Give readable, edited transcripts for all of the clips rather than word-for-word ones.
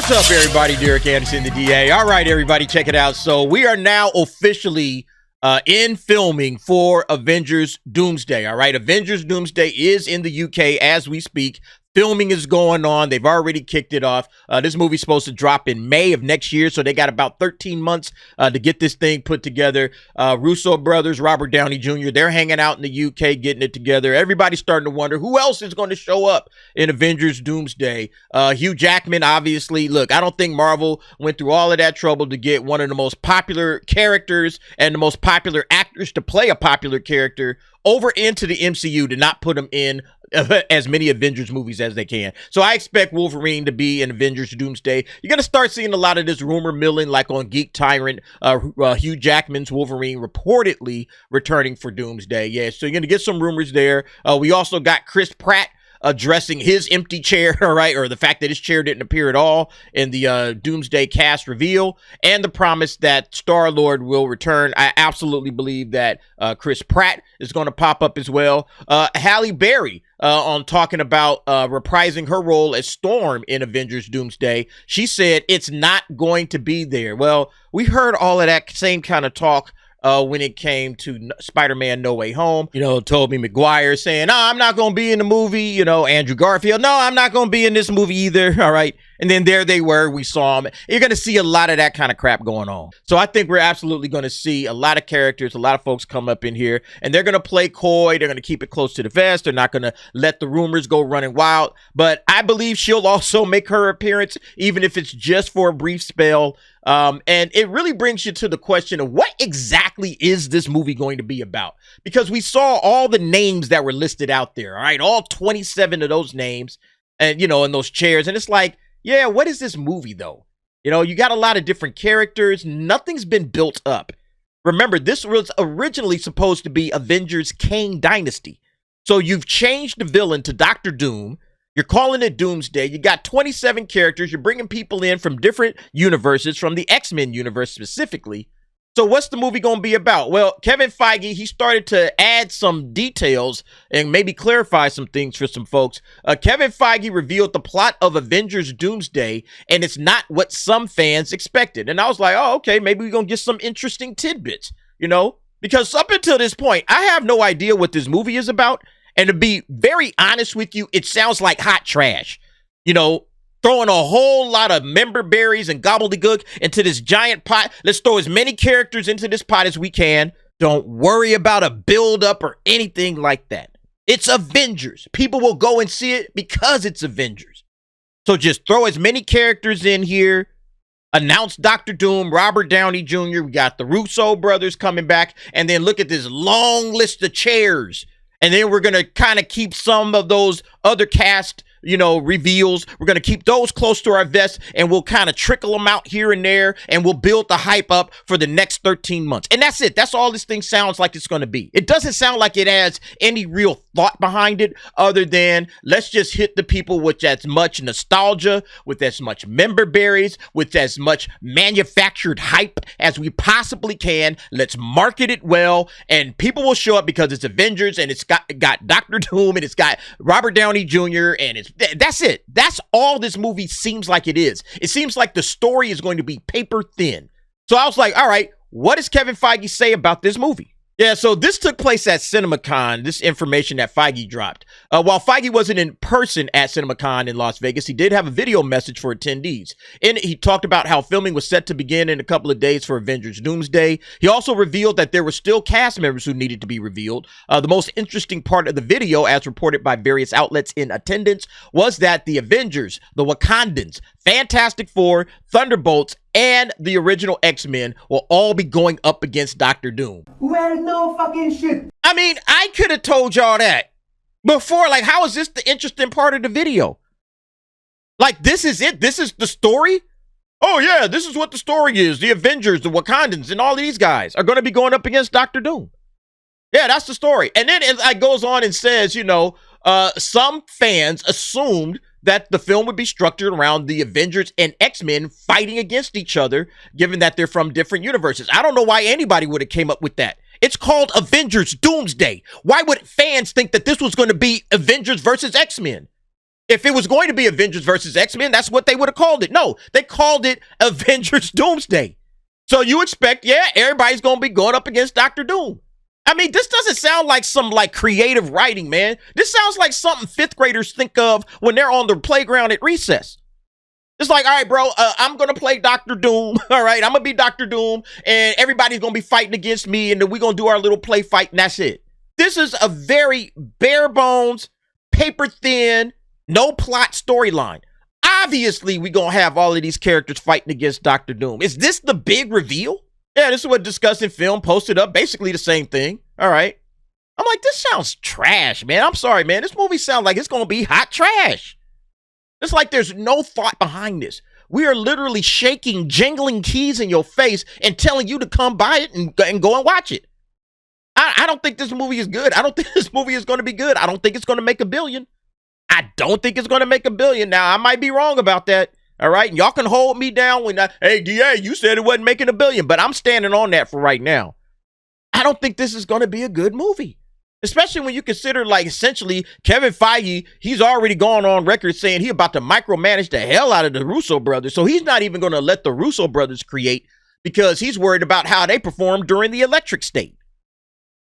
What's up, everybody? Derek Anderson, the DA. All right, everybody, check it out. So we are now officially in filming for Avengers Doomsday. All right, Avengers Doomsday is in the UK as we speak. Filming is going on. They've already kicked it off. This movie's supposed to drop in May of next year, so they got about 13 months to get this thing put together. Russo brothers, Robert Downey Jr., they're hanging out in the UK getting it together. Everybody's starting to wonder who else is going to show up in Avengers Doomsday. Hugh Jackman, obviously. Look, I don't think Marvel went through all of that trouble to get one of the most popular characters and the most popular actors to play a popular character over into the MCU to not put them in as many Avengers movies as they can. So I expect Wolverine to be in Avengers Doomsday. You're going to start seeing a lot of this rumor milling, like on Geek Tyrant, Hugh Jackman's Wolverine reportedly returning for Doomsday. Yeah, so you're going to get some rumors there. We also got Chris Pratt addressing his empty chair, all right, or the fact that his chair didn't appear at all in the Doomsday cast reveal, and the promise that Star-Lord will return. I absolutely believe that Chris Pratt is going to pop up as well. Halle Berry on talking about reprising her role as Storm in Avengers Doomsday. She said it's not going to be there. Well, we heard all of that same kind of talk when it came to Spider-Man No Way Home. You know, Tobey Maguire saying, no, I'm not going to be in the movie. You know, Andrew Garfield, no, I'm not going to be in this movie either. All right. And then there they were. We saw them. You're going to see a lot of that kind of crap going on. So I think we're absolutely going to see a lot of characters, a lot of folks come up in here, and they're going to play coy. They're going to keep it close to the vest. They're not going to let the rumors go running wild. But I believe she'll also make her appearance, even if it's just for a brief spell. And it really brings you to the question of what exactly is this movie going to be about? Because we saw all the names that were listed out there, all right? All 27 of those names and, you know, in those chairs. And it's like, yeah, what is this movie, though? You know, you got a lot of different characters. Nothing's been built up. Remember, this was originally supposed to be Avengers Kang Dynasty. So you've changed the villain to Doctor Doom. You're calling it Doomsday. You got 27 characters. You're bringing people in from different universes, from the X-Men universe specifically. So what's the movie going to be about? Well, Kevin Feige, he started to add some details and maybe clarify some things for some folks. Kevin Feige revealed the plot of Avengers Doomsday, and it's not what some fans expected. And I was like, oh, okay, maybe we're going to get some interesting tidbits, you know? Because up until this point, I have no idea what this movie is about. And to be very honest with you, it sounds like hot trash. You know, throwing a whole lot of Memberberries and gobbledygook into this giant pot. Let's throw as many characters into this pot as we can. Don't worry about a build-up or anything like that. It's Avengers. People will go and see it because it's Avengers. So just throw as many characters in here. Announce Dr. Doom, Robert Downey Jr. We got the Russo brothers coming back. And then look at this long list of chairs. And then we're going to kind of keep some of those other cast, you know, reveals. We're going to keep those close to our vest, and we'll kind of trickle them out here and there, and we'll build the hype up for the next 13 months. And that's it. That's all this thing sounds like it's going to be. It doesn't sound like it has any real thought behind it other than let's just hit the people with as much nostalgia, with as much Memberberries, with as much manufactured hype as we possibly can. Let's market it well, and people will show up because it's Avengers, and it's got Dr. Doom, and it's got Robert Downey Jr., and that's it. That's all this movie seems like it is. It seems like the story is going to be paper thin. So I was like, all right, what does Kevin Feige say about this movie? Yeah, so this took place at CinemaCon, this information that Feige dropped. While Feige wasn't in person at CinemaCon in Las Vegas, he did have a video message for attendees. And he talked about how filming was set to begin in a couple of days for Avengers Doomsday. He also revealed that there were still cast members who needed to be revealed. The most interesting part of the video, as reported by various outlets in attendance, was that the Avengers, the Wakandans, Fantastic Four, Thunderbolts, and the original X-Men will all be going up against Doctor Doom. Well, no fucking shit. I mean, I could have told y'all that before. Like, how is this the interesting part of the video? Like, this is it? This is the story? Oh, yeah, this is what the story is. The Avengers, the Wakandans, and all these guys are going to be going up against Doctor Doom. Yeah, that's the story. And then it goes on and says, you know, some fans assumed that the film would be structured around the Avengers and X-Men fighting against each other, given that they're from different universes. I don't know why anybody would have came up with that. It's called Avengers Doomsday. Why would fans think that this was going to be Avengers versus X-Men? If it was going to be Avengers versus X-Men, that's what they would have called it. No, they called it Avengers Doomsday. So you expect, yeah, everybody's going to be going up against Dr. Doom. I mean, this doesn't sound like some like creative writing, man. This sounds like something fifth graders think of when they're on the playground at recess. It's like, all right, bro, I'm going to play Dr. Doom. All right, I'm going to be Dr. Doom, and everybody's going to be fighting against me, and then we're going to do our little play fight, and that's it. This is a very bare bones, paper thin, no plot storyline. Obviously, we're going to have all of these characters fighting against Dr. Doom. Is this the big reveal? Yeah, this is what Discussing Film posted up. Basically the same thing. All right. I'm like, this sounds trash, man. I'm sorry, man. This movie sounds like it's going to be hot trash. It's like there's no thought behind this. We are literally shaking, jingling keys in your face and telling you to come buy it and go and watch it. I don't think this movie is good. I don't think this movie is going to be good. I don't think it's going to make $1 billion. I don't think it's going to make $1 billion. Now, I might be wrong about that. All right. And y'all can hold me down when hey, DA, you said it wasn't making $1 billion, but I'm standing on that for right now. I don't think this is going to be a good movie, especially when you consider, like, essentially Kevin Feige, he's already gone on record saying he's about to micromanage the hell out of the Russo brothers. So he's not even going to let the Russo brothers create because he's worried about how they performed during the electric state.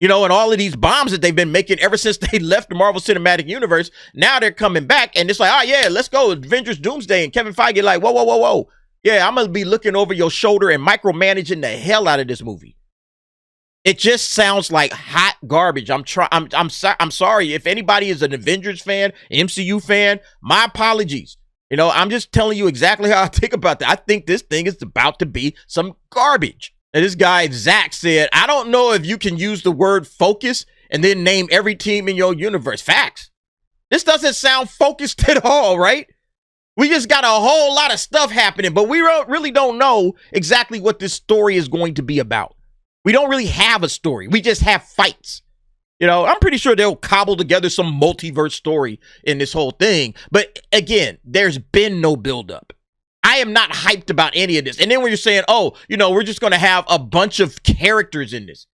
You know, and all of these bombs that they've been making ever since they left the Marvel Cinematic Universe, now they're coming back, and it's like, oh, yeah, let's go, Avengers Doomsday, and Kevin Feige like, whoa. Yeah, I'm going to be looking over your shoulder and micromanaging the hell out of this movie. It just sounds like hot garbage. I'm sorry. If anybody is an Avengers fan, MCU fan, my apologies. You know, I'm just telling you exactly how I think about that. I think this thing is about to be some garbage. And this guy, Zach, said, I don't know if you can use the word focus and then name every team in your universe. Facts. This doesn't sound focused at all, right? We just got a whole lot of stuff happening, but we really don't know exactly what this story is going to be about. We don't really have a story. We just have fights. You know, I'm pretty sure they'll cobble together some multiverse story in this whole thing. But again, there's been no buildup. I am not hyped about any of this. And then when you're saying, oh, you know, we're just going to have a bunch of characters in this.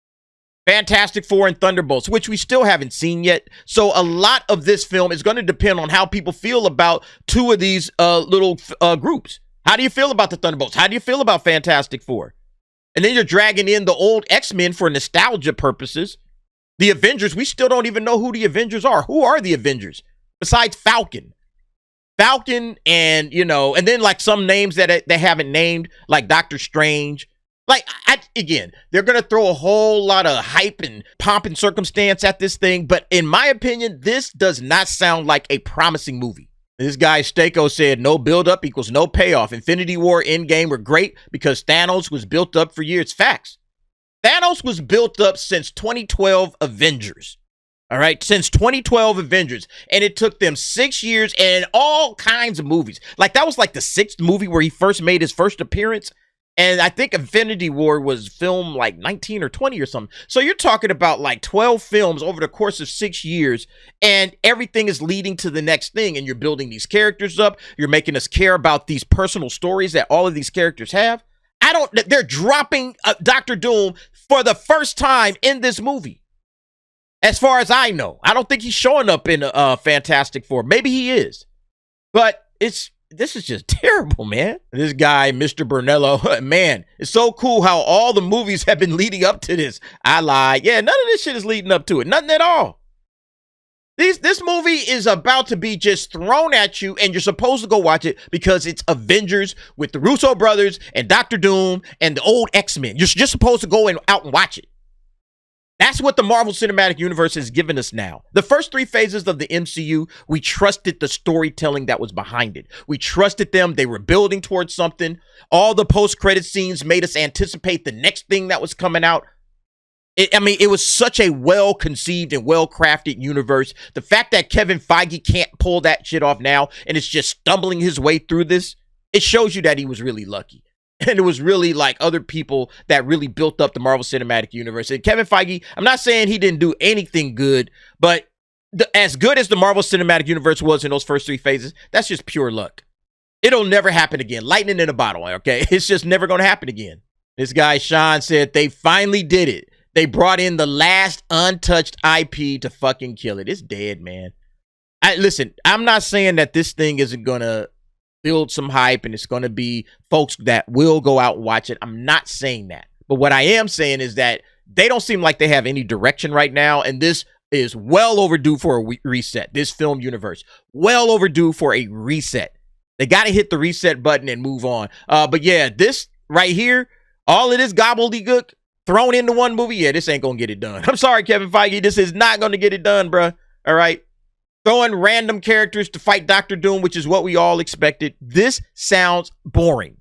Fantastic Four and Thunderbolts, which we still haven't seen yet. So a lot of this film is going to depend on how people feel about two of these little groups. How do you feel about the Thunderbolts? How do you feel about Fantastic Four? And then you're dragging in the old X-Men for nostalgia purposes. The Avengers, we still don't even know who the Avengers are. Who are the Avengers? Besides Falcon. And, you know, and then like some names that they haven't named, like Doctor Strange. Like, again, they're going to throw a whole lot of hype and pomp and circumstance at this thing. But in my opinion, this does not sound like a promising movie. This guy, Stako, said no buildup equals no payoff. Infinity War Endgame were great because Thanos was built up for years. Facts. Thanos was built up since 2012 Avengers. All right, since 2012 Avengers, and it took them 6 years and all kinds of movies. Like, that was like the 6th movie where he first made his first appearance, and I think Infinity War was filmed like 19 or 20 or something. So you're talking about like 12 films over the course of 6 years, and everything is leading to the next thing, and you're building these characters up. You're making us care about these personal stories that all of these characters have. They're dropping Dr. Doom for the first time in this movie. As far as I know, I don't think he's showing up in Fantastic Four. Maybe he is, but this is just terrible, man. This guy, Mr. Bernello, man, it's so cool how all the movies have been leading up to this. I lied. Yeah, none of this shit is leading up to it. Nothing at all. This movie is about to be just thrown at you, and you're supposed to go watch it because it's Avengers with the Russo brothers and Dr. Doom and the old X-Men. You're just supposed to go out and watch it. That's what the Marvel Cinematic Universe has given us now. The first 3 phases of the MCU, we trusted the storytelling that was behind it. We trusted them. They were building towards something. All the post-credit scenes made us anticipate the next thing that was coming out. It was such a well-conceived and well-crafted universe. The fact that Kevin Feige can't pull that shit off now and is just stumbling his way through this, it shows you that he was really lucky. And it was really like other people that really built up the Marvel Cinematic Universe. And Kevin Feige, I'm not saying he didn't do anything good, but as good as the Marvel Cinematic Universe was in those first 3 phases, that's just pure luck. It'll never happen again. Lightning in a bottle, okay? It's just never going to happen again. This guy, Sean, said they finally did it. They brought in the last untouched IP to fucking kill it. It's dead, man. Listen, I'm not saying that this thing isn't gonna build some hype and it's gonna be folks that will go out and watch it. I'm not saying that. But what I am saying is that they don't seem like they have any direction right now, and this is well overdue for a reset. This film universe, well overdue for a reset. They got to hit the reset button and move on. But yeah, this right here, all of this gobbledygook thrown into one movie, yeah, this ain't gonna get it done. I'm sorry, Kevin Feige, this is not gonna get it done, bruh. All right, throwing random characters to fight Dr. Doom, which is what we all expected. This sounds boring.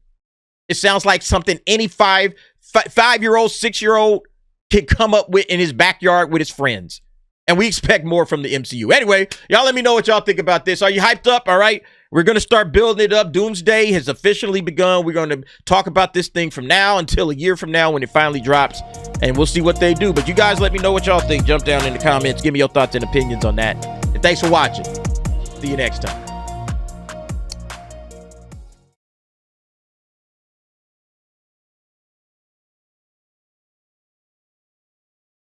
It sounds like something any five-year-old, 6-year-old can come up with in his backyard with his friends. And we expect more from the MCU. Anyway, y'all let me know what y'all think about this. Are you hyped up? All right. We're going to start building it up. Doomsday has officially begun. We're going to talk about this thing from now until a year from now when it finally drops. And we'll see what they do. But you guys let me know what y'all think. Jump down in the comments. Give me your thoughts and opinions on that. And thanks for watching. See you next time.